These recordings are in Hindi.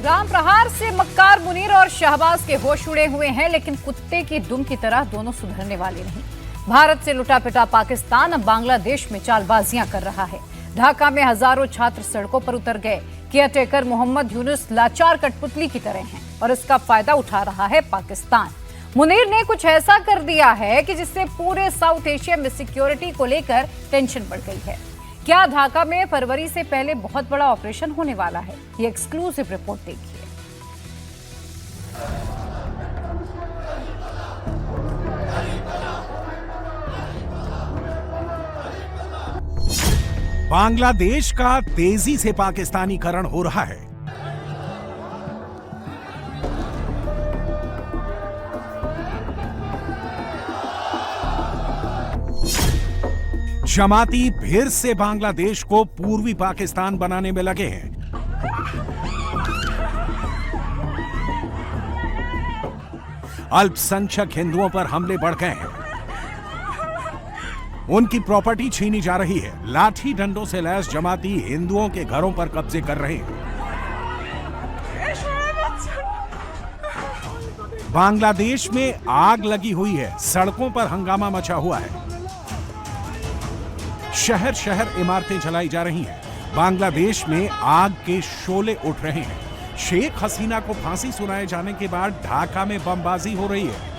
राम प्रहार से मक्कार मुनीर और शहबाज के होश उड़े हुए हैं, लेकिन कुत्ते की दुम की तरह दोनों सुधरने वाले नहीं। भारत से लुटा पिटा पाकिस्तान अब बांग्लादेश में चालबाजियां कर रहा है। ढाका में हजारों छात्र सड़कों पर उतर गए। केयरटेकर मोहम्मद यूनुस लाचार कठपुतली की तरह हैं और इसका फायदा उठा रहा है पाकिस्तान। मुनीर ने कुछ ऐसा कर दिया है कि जिससे पूरे साउथ एशिया में सिक्योरिटी को लेकर टेंशन बढ़ गई है। क्या ढाका में फरवरी से पहले बहुत बड़ा ऑपरेशन होने वाला है? ये एक्सक्लूसिव रिपोर्ट देखिए। बांग्लादेश का तेजी से पाकिस्तानीकरण हो रहा है। जमाती फिर से बांग्लादेश को पूर्वी पाकिस्तान बनाने में लगे हैं। अल्पसंख्यक हिंदुओं पर हमले बढ़ गए हैं। उनकी प्रॉपर्टी छीनी जा रही है। लाठी डंडों से लैस जमाती हिंदुओं के घरों पर कब्जे कर रहे हैं। बांग्लादेश में आग लगी हुई है। सड़कों पर हंगामा मचा हुआ है। शहर शहर इमारतें जलाई जा रही हैं। बांग्लादेश में आग के शोले उठ रहे हैं। शेख हसीना को फांसी सुनाए जाने के बाद ढाका में बमबाजी हो रही है।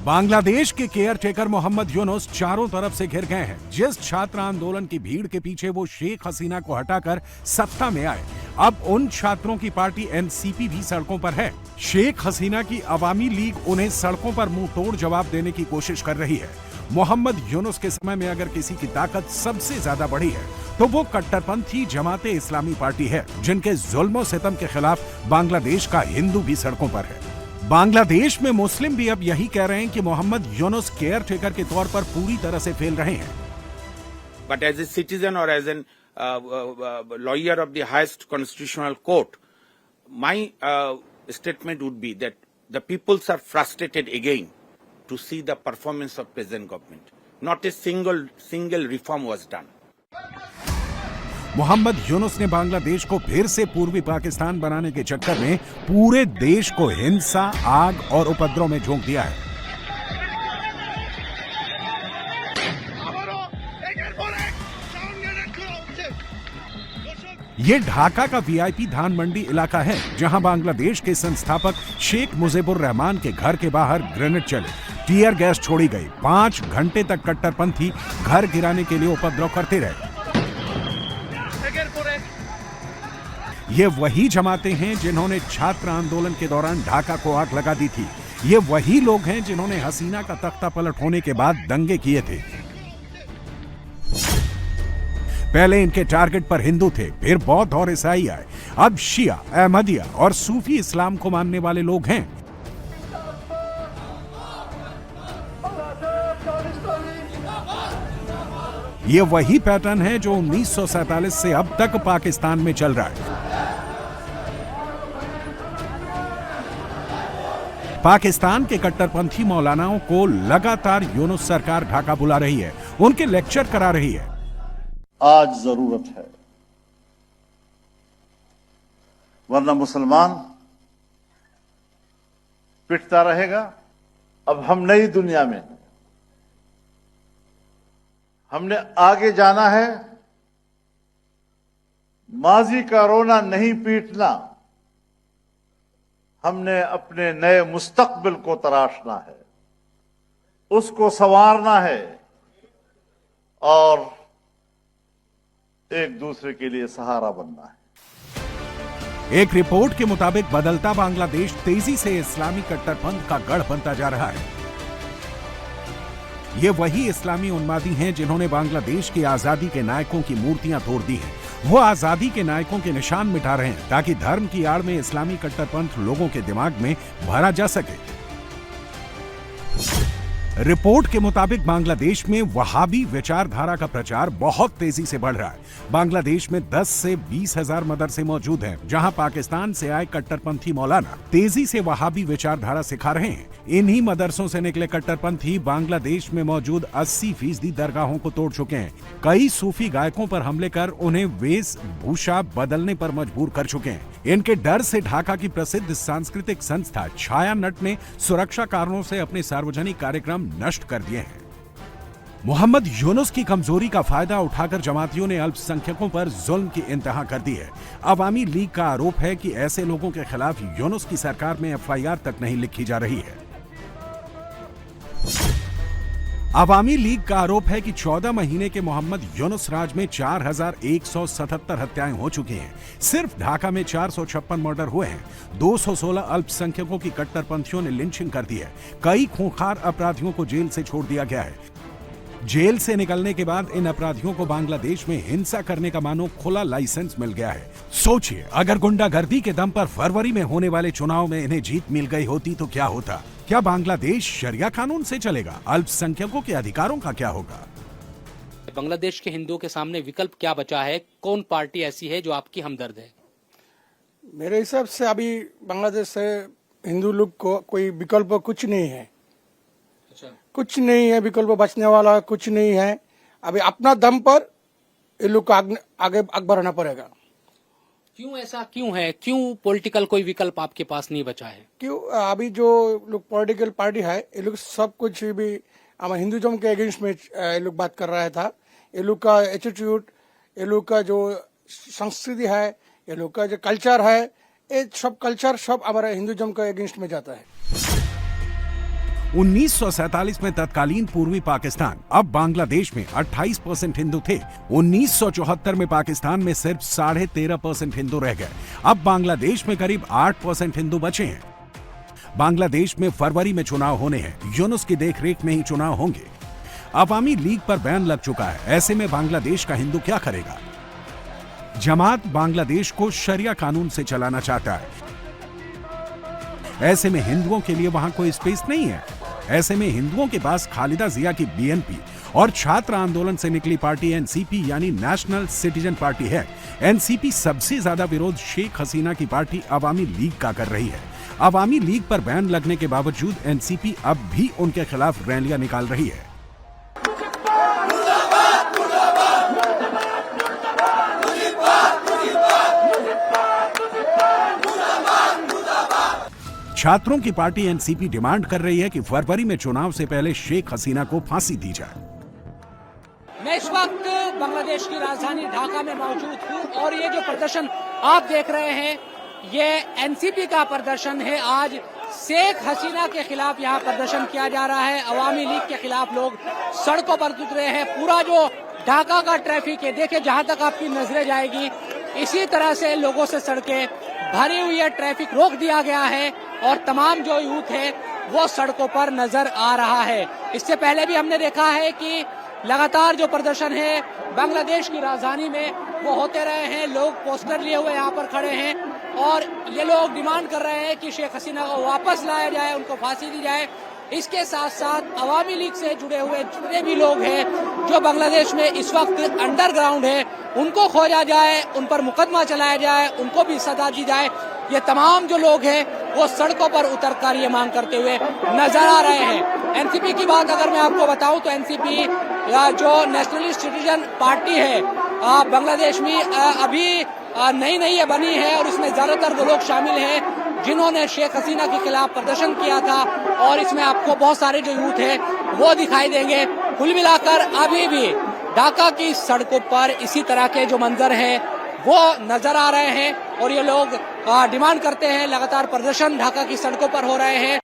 बांग्लादेश के केयरटेकर मोहम्मद यूनुस चारों तरफ से घिर गए हैं। जिस छात्र आंदोलन की भीड़ के पीछे वो शेख हसीना को हटाकर सत्ता में आए, अब उन छात्रों की पार्टी एनसीपी भी सड़कों पर है। शेख हसीना की अवामी लीग उन्हें सड़कों पर मुंह तोड़ जवाब देने की कोशिश कर रही है। मोहम्मद यूनुस के समय में अगर किसी की ताकत सबसे ज्यादा बढ़ी है तो वो कट्टरपंथी जमाते इस्लामी पार्टी है, जिनके जुल्म सितम के खिलाफ बांग्लादेश का हिंदू भी सड़कों पर है। बांग्लादेश में मुस्लिम भी अब यही कह रहे हैं कि मोहम्मद यूनुस केयर टेकर के तौर पर पूरी तरह से फेल रहे हैं। बट एज ए सिटीजन और as an lawyer of the highest constitutional court, my statement would be that the peoples are frustrated again to see the performance of present government. Not a single reform was done. Mohammad Yunus ने बांग्लादेश को फिर से पूर्वी पाकिस्तान बनाने के चक्कर में पूरे देश को हिंसा, आग और उपद्रव में झोंक दिया है। ये ढाका का वीआईपी धान मंडी इलाका है, जहां बांग्लादेश के संस्थापक शेख मुजीबुर रहमान के घर के बाहर ग्रेनेड चले, टीयर गैस छोड़ी गई। 5 घंटे तक कट्टरपंथी घर गिराने के लिए उपद्रव करते रहे। ये वही जमाते हैं जिन्होंने छात्र आंदोलन के दौरान ढाका को आग लगा दी थी। ये वही लोग हैं जिन्होंने हसीना का तख्ता पलट होने के बाद दंगे किए थे। पहले इनके टारगेट पर हिंदू थे, फिर बौद्ध और ईसाई आए, अब शिया, अहमदिया और सूफी इस्लाम को मानने वाले लोग हैं। ये वही पैटर्न है जो 1947 से अब तक पाकिस्तान में चल रहा है। पाकिस्तान के कट्टरपंथी मौलानाओं को लगातार यूनुस सरकार ढाका बुला रही है, उनके लेक्चर करा रही है। आज जरूरत है, वरना मुसलमान पिटता रहेगा। अब हम नई दुनिया में, हमने आगे जाना है। माजी का रोना नहीं पीटना, हमने अपने नए मुस्तकबिल को तराशना है, उसको संवारना है और एक दूसरे के लिए सहारा बनना है। एक रिपोर्ट के मुताबिक बदलता बांग्लादेश तेजी से इस्लामी कट्टरपंथ का गढ़ बनता जा रहा है। ये वही इस्लामी उन्मादी हैं जिन्होंने बांग्लादेश की आजादी के नायकों की मूर्तियां तोड़ दी हैं। वो आजादी के नायकों के निशान मिटा रहे हैं ताकि धर्म की आड़ में इस्लामी कट्टरपंथ लोगों के दिमाग में भरा जा सके। रिपोर्ट के मुताबिक बांग्लादेश में वहाबी विचारधारा का प्रचार बहुत तेजी से बढ़ रहा है। बांग्लादेश में 10 से 20 हजार मदरसे मौजूद हैं, जहां पाकिस्तान से आए कट्टरपंथी मौलाना तेजी से वहाबी विचारधारा सिखा रहे हैं। इन्हीं मदरसों से निकले कट्टरपंथी बांग्लादेश में मौजूद 80% दरगाहों को तोड़ चुके हैं। कई सूफी गायकों पर हमले कर उन्हें वेशभूषा बदलने पर मजबूर कर चुके हैं। इनके डर से ढाका की प्रसिद्ध सांस्कृतिक संस्था छाया नट ने सुरक्षा कारणों से अपने सार्वजनिक कार्यक्रम नष्ट कर दिए हैं। मोहम्मद यूनुस की कमजोरी का फायदा उठाकर जमातियों ने अल्पसंख्यकों पर जुल्म की इंतहा कर दी है। अवामी लीग का आरोप है कि ऐसे लोगों के खिलाफ यूनुस की सरकार में FIR तक नहीं लिखी जा रही है। अवामी लीग का आरोप है कि 14 महीने के मोहम्मद यूनुस राज में 4177 हत्याएं हो चुकी हैं। सिर्फ ढाका में 456 मर्डर हुए हैं। 216 अल्पसंख्यकों की कट्टरपंथियों ने लिंचिंग कर दी है। कई खूंखार अपराधियों को जेल से छोड़ दिया गया है। जेल से निकलने के बाद इन अपराधियों को बांग्लादेश में हिंसा करने का मानो खुला लाइसेंस मिल गया है। सोचिए, अगर गुंडागर्दी के दम पर फरवरी में होने वाले चुनाव में इन्हें जीत मिल गई होती तो क्या होता? क्या बांग्लादेश शरिया कानून से चलेगा? अल्पसंख्यकों के अधिकारों का क्या होगा? बांग्लादेश के हिंदुओं के सामने विकल्प क्या बचा है? कौन पार्टी ऐसी है जो आपकी हमदर्द है? मेरे हिसाब से अभी बांग्लादेश से हिंदू लोग को कोई विकल्प कुछ नहीं है। कुछ नहीं है विकल्प, बचने वाला कुछ नहीं है। अभी अपना दम पर ये लोग को आगे बढ़ाना पड़ेगा। क्यों ऐसा क्यों है? क्यों पॉलिटिकल कोई विकल्प आपके पास नहीं बचा है? क्यों अभी जो लोग पॉलिटिकल पार्टी है ये लोग सब कुछ भी हमारे हिंदुज्म के अगेंस्ट में ये लोग बात कर रहा था। ये लोग का एटीट्यूड, ये लोग का जो संस्कृति है, ये लोग का जो कल्चर है, ये सब कल्चर सब हमारे हिंदुज्म के अगेंस्ट में जाता है। 1947 में तत्कालीन पूर्वी पाकिस्तान, अब बांग्लादेश में 28% हिंदू थे। 1974 में पाकिस्तान में सिर्फ 13.5% हिंदू रह गए। अब बांग्लादेश में करीब 8% हिंदू बचे हैं। बांग्लादेश में फरवरी में चुनाव होने हैं। यूनुस की देखरेख में ही चुनाव होंगे। अवामी लीग पर बैन लग चुका है। ऐसे में बांग्लादेश का हिंदू क्या करेगा? जमात बांग्लादेश को शरिया कानून से चलाना चाहता है। ऐसे में हिंदुओं के लिए वहां कोई स्पेस नहीं है। ऐसे में हिंदुओं के पास खालिदा जिया की BNP और छात्र आंदोलन से निकली पार्टी NCP यानी नेशनल सिटीजन पार्टी है। NCP सबसे ज्यादा विरोध शेख हसीना की पार्टी अवामी लीग का कर रही है। अवामी लीग पर बैन लगने के बावजूद NCP अब भी उनके खिलाफ रैलियां निकाल रही है। छात्रों की पार्टी NCP डिमांड कर रही है कि फरवरी में चुनाव से पहले शेख हसीना को फांसी दी जाए। मैं इस वक्त बांग्लादेश की राजधानी ढाका में मौजूद हूँ और ये जो प्रदर्शन आप देख रहे हैं ये NCP का प्रदर्शन है। आज शेख हसीना के खिलाफ यहाँ प्रदर्शन किया जा रहा है। अवामी लीग के खिलाफ लोग सड़कों पर उतरे हैं। पूरा जो ढाका का ट्रैफिक है, देखिए जहाँ तक आपकी नजरें जाएगी इसी तरह से लोगों से सड़कें भरी हुई है। ट्रैफिक रोक दिया गया है और तमाम जो यूथ है वो सड़कों पर नजर आ रहा है। इससे पहले भी हमने देखा है कि लगातार जो प्रदर्शन है बांग्लादेश की राजधानी में वो होते रहे हैं। लोग पोस्टर लिए हुए यहाँ पर खड़े हैं और ये लोग डिमांड कर रहे हैं कि शेख हसीना को वापस लाया जाए, उनको फांसी दी जाए। इसके साथ साथ अवामी लीग से जुड़े हुए जितने भी लोग हैं जो बांग्लादेश में इस वक्त अंडरग्राउंड है उनको खोजा जाए, उन पर मुकदमा चलाया जाए, उनको भी सजा दी जाए। ये तमाम जो लोग हैं वो सड़कों पर उतरकर ये मांग करते हुए नजर आ रहे हैं। NCP की बात अगर मैं आपको बताऊं तो NCP जो नेशनलिस्ट सिटीजन पार्टी है बांग्लादेश में अभी नई बनी है और इसमें ज्यादातर वो लोग शामिल हैं जिन्होंने शेख हसीना के खिलाफ प्रदर्शन किया था और इसमें आपको बहुत सारे जो यूथ है वो दिखाई देंगे। कुल मिलाकर अभी भी ढाका की सड़कों पर इसी तरह के जो मंजर हैं वो नजर आ रहे हैं और ये लोग डिमांड करते हैं। लगातार प्रदर्शन ढाका की सड़कों पर हो रहे हैं।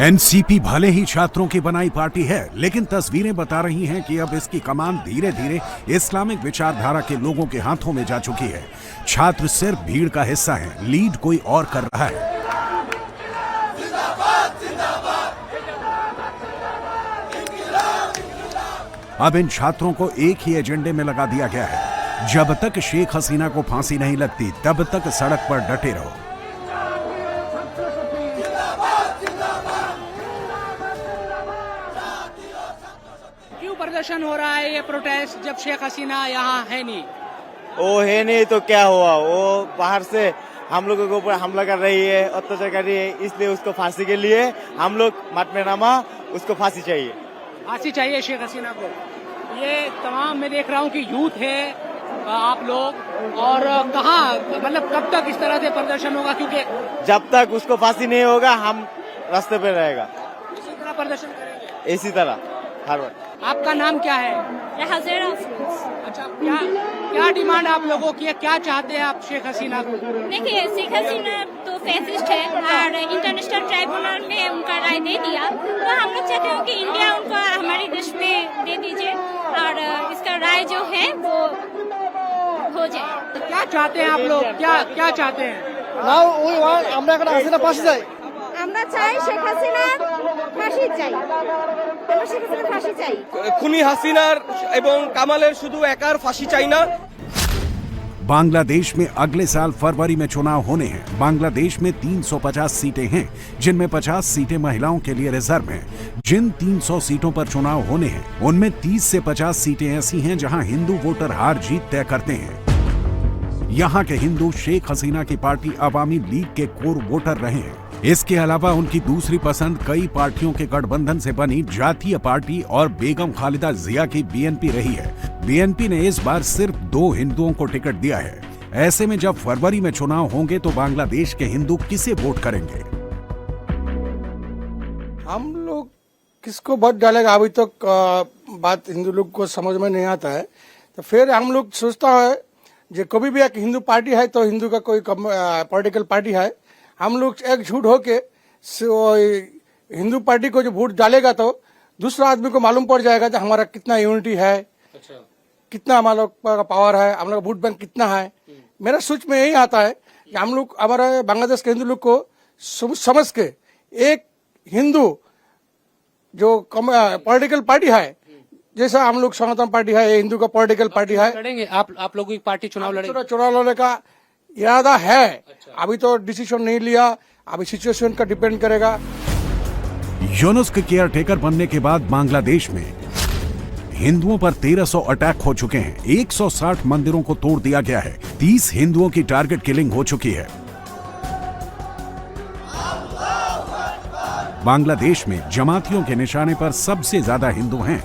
NCP भले ही छात्रों की बनाई पार्टी है, लेकिन तस्वीरें बता रही हैं कि अब इसकी कमान धीरे धीरे इस्लामिक विचारधारा के लोगों के हाथों में जा चुकी है। छात्र सिर्फ भीड़ का हिस्सा हैं, लीड कोई और कर रहा है। अब इन छात्रों को एक ही एजेंडे में लगा दिया गया है। जब तक शेख हसीना को फांसी नहीं लगती तब तक सड़क पर डटे रहो। क्यों प्रदर्शन हो रहा है ये प्रोटेस्ट जब शेख हसीना यहाँ है नहीं? वो है नहीं तो क्या हुआ, वो बाहर से हम लोगों के ऊपर हमला कर रही है, अत्याचार कर रही है, इसलिए उसको फांसी के लिए हम लोग मत में नामा, उसको फांसी चाहिए। फांसी चाहिए शेख हसीना को। ये तमाम मैं देख रहा हूँ कि यूथ है आप लोग, और कहाँ मतलब कब तक इस तरह से प्रदर्शन होगा? क्योंकि जब तक उसको फांसी नहीं होगा हम रास्ते पे रहेगा, इसी तरह प्रदर्शन करेंगे, इसी तरह हर वक्त। आपका नाम क्या है? हज़रा अफरोज। अच्छा, क्या डिमांड आप लोगों की है? क्या चाहते हैं आप शेख हसीना को? देखिए, शेख हसीना तो फैसिस्ट है और इंटरनेशनल ट्राइब्यूनल में उनका राय दे दिया, तो हम लोग चाहते हो कि इंडिया उनको हमारे देश में दे दीजिए और इसका राय जो है वो हो जाए। क्या चाहते हैं आप लोग? क्या चाहते हैं? আমরা চাই শেখ হাসিনা ফাঁসি চাই, আমরা শেখ হাসিনা ফাঁসি চাই। খুনি হাসিনার এবং কামালের শুধু একার ফাঁসি চাই না। बांग्लादेश में अगले साल फरवरी में चुनाव होने हैं। बांग्लादेश में 350 सीटें हैं, जिनमें 50 सीटें महिलाओं के लिए रिजर्व हैं। जिन 300 सीटों पर चुनाव होने हैं उनमें 30 से 50 सीटें ऐसी हैं जहां हिंदू वोटर हार जीत तय करते हैं। यहाँ के हिंदू शेख हसीना की पार्टी अवामी लीग के कोर वोटर रहे हैं। इसके अलावा उनकी दूसरी पसंद कई पार्टियों के गठबंधन से बनी जातीय पार्टी और बेगम खालिदा जिया की बीएनपी रही है। बीएनपी ने इस बार सिर्फ 2 हिंदुओं को टिकट दिया है। ऐसे में जब फरवरी में चुनाव होंगे तो बांग्लादेश के हिंदू किसे वोट करेंगे? हम लोग किसको वोट डालेगा अभी तक बात हिंदू लोग को समझ में नहीं आता है। तो फिर हम लोग सोचता है जो कभी भी एक हिंदू पार्टी है तो हिंदू का कोई पॉलिटिकल पार्टी है, हम लोग एकजुट होके हिंदू पार्टी को जो वोट डालेगा तो दूसरा आदमी को मालूम पड़ जाएगा कि हमारा कितना यूनिटी है, कितना हमारा लोग का पावर है, हम लोग वोट बैंक कितना है। मेरा सोच में यही आता है कि हम लोग हमारे बांग्लादेश के हिंदू लोग को समझ के एक हिंदू जो पॉलिटिकल पार्टी है, जैसा हम लोग सनातन पार्टी है, ये हिंदू का पॉलिटिकल पार्टी है। लड़ेंगे आप लोगों की पार्टी चुनाव लड़ेंगे? चुनाव लड़ने का इरादा है। अभी तो डिसीजन नहीं लिया, अभी सिचुएशन का डिपेंड करेगा। यूनुस के केयर टेकर बनने के बाद बांग्लादेश में हिंदुओं पर 1300 अटैक हो चुके हैं। 160 मंदिरों को तोड़ दिया गया है। 30 हिंदुओं की टारगेट किलिंग हो चुकी है। बांग्लादेश में जमातियों के निशाने पर सबसे ज्यादा हिंदू हैं।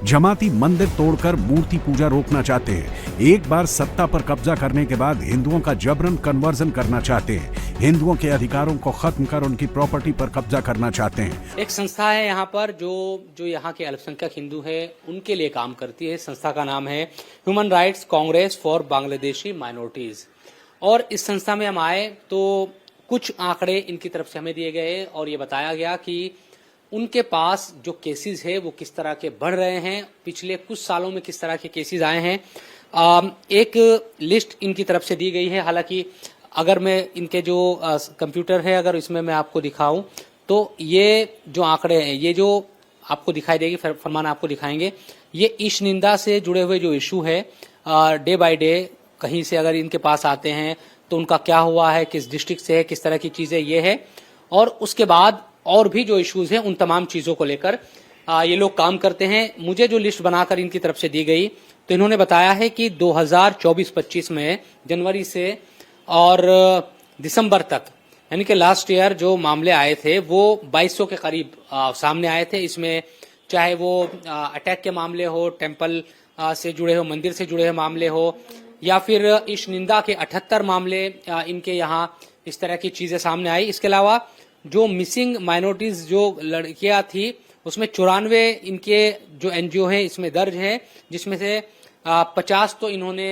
जमाती मंदिर तोड़कर मूर्ति पूजा रोकना चाहते हैं। एक बार सत्ता पर कब्जा करने के बाद हिंदुओं का जबरन कन्वर्जन करना चाहते हैं। हिंदुओं के अधिकारों को खत्म कर उनकी प्रॉपर्टी पर कब्जा करना चाहते हैं। एक संस्था है यहाँ पर जो यहाँ के अल्पसंख्यक हिंदू है उनके लिए काम करती है। संस्था का नाम है human rights Congress for Bangladeshi minorities. और इस संस्था में हम आए तो कुछ आंकड़े इनकी तरफ से हमें दिए गए और ये बताया गया कि उनके पास जो केसेस है वो किस तरह के बढ़ रहे हैं, पिछले कुछ सालों में किस तरह के केसेस आए हैं। एक लिस्ट इनकी तरफ से दी गई है। हालांकि अगर मैं इनके जो कंप्यूटर है अगर इसमें मैं आपको दिखाऊं तो ये जो आंकड़े हैं, ये जो आपको दिखाई देगी, फरमान आपको दिखाएंगे, ये ईश निंदा से जुड़े हुए जो इशू है डे बाय डे कहीं से अगर इनके पास आते हैं तो उनका क्या हुआ है, किस डिस्ट्रिक्ट से है, किस तरह की चीजें ये है। और उसके बाद और भी जो इश्यूज हैं उन तमाम चीजों को लेकर ये लोग काम करते हैं। मुझे जो लिस्ट बनाकर इनकी तरफ से दी गई तो इन्होंने बताया है कि 2024-25 में जनवरी से और दिसंबर तक यानी कि लास्ट ईयर जो मामले आए थे वो 2200 के करीब सामने आए थे। इसमें चाहे वो अटैक के मामले हो, टेम्पल से जुड़े हो, मंदिर से जुड़े हुए मामले हो, या फिर इस निंदा के 78 मामले इनके यहाँ इस तरह की चीजें सामने आई। इसके अलावा जो मिसिंग माइनॉरिटीज जो लड़कियां थी उसमें 94 इनके जो एनजीओ है इसमें दर्ज है, जिसमें से 50 तो इन्होंने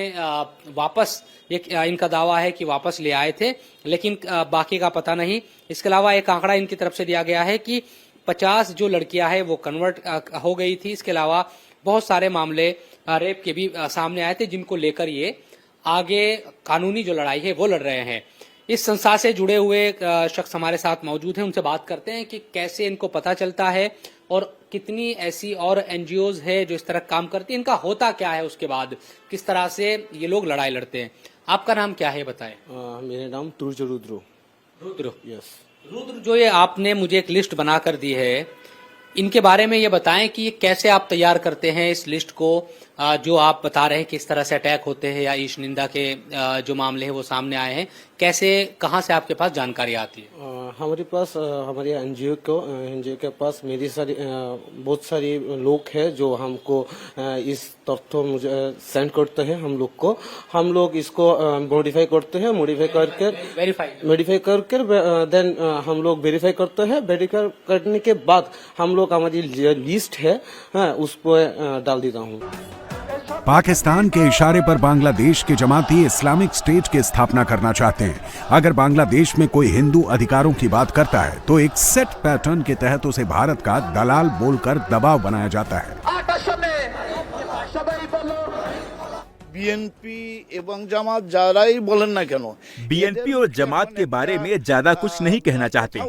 वापस इनका दावा है कि वापस ले आए थे, लेकिन बाकी का पता नहीं। इसके अलावा एक आंकड़ा इनकी तरफ से दिया गया है कि 50 जो लड़कियां हैं वो कन्वर्ट हो गई थी। इसके अलावा बहुत सारे मामले रेप के भी सामने आए थे, जिनको लेकर ये आगे कानूनी जो लड़ाई है वो लड़ रहे हैं। इस संस्था से जुड़े हुए शख्स हमारे साथ मौजूद हैं, उनसे बात करते हैं कि कैसे इनको पता चलता है और कितनी ऐसी और एनजीओज है जो इस तरह काम करती है, इनका होता क्या है, उसके बाद किस तरह से ये लोग लड़ाई लड़ते हैं। आपका नाम क्या है बताएं। मेरा नाम तुर्ज रुद्र। रुद्र, यस। रुद्र, जो ये आपने मुझे एक लिस्ट बनाकर दी है, इनके बारे में ये बताएं कि ये कैसे आप तैयार करते हैं इस लिस्ट को, जो आप बता रहे हैं किस तरह से अटैक होते हैं या ईश निंदा के जो मामले हैं वो सामने आए हैं, कैसे कहाँ से आपके पास जानकारी आती है? हमारे पास हमारे एनजीओ के पास बहुत सारी लोग हैं जो हमको इस तथ्य मुझे सेंड करते हैं हम लोग इसको मॉडिफाई करते हैं, वेरीफाई करके देन हम लोग वेरीफाई करते हैं। वेरीफाई करने के बाद हम लोग हमारी लिस्ट है उस पर डाल देता हूँ। पाकिस्तान के इशारे पर बांग्लादेश के जमाती इस्लामिक स्टेट की स्थापना करना चाहते हैं। अगर बांग्लादेश में कोई हिंदू अधिकारों की बात करता है तो एक सेट पैटर्न के तहत उसे भारत का दलाल बोलकर दबाव बनाया जाता है। बीएनपी एवं जमात जाराई बोलन ना क्यों, बीएनपी और जमात के बारे में ज्यादा कुछ नहीं कहना चाहते।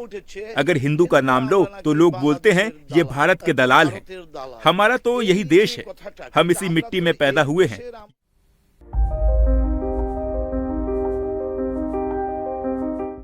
अगर हिंदू का नाम लो तो लोग बोलते हैं ये भारत के दलाल हैं। हमारा तो यही देश है, हम इसी मिट्टी में पैदा हुए हैं।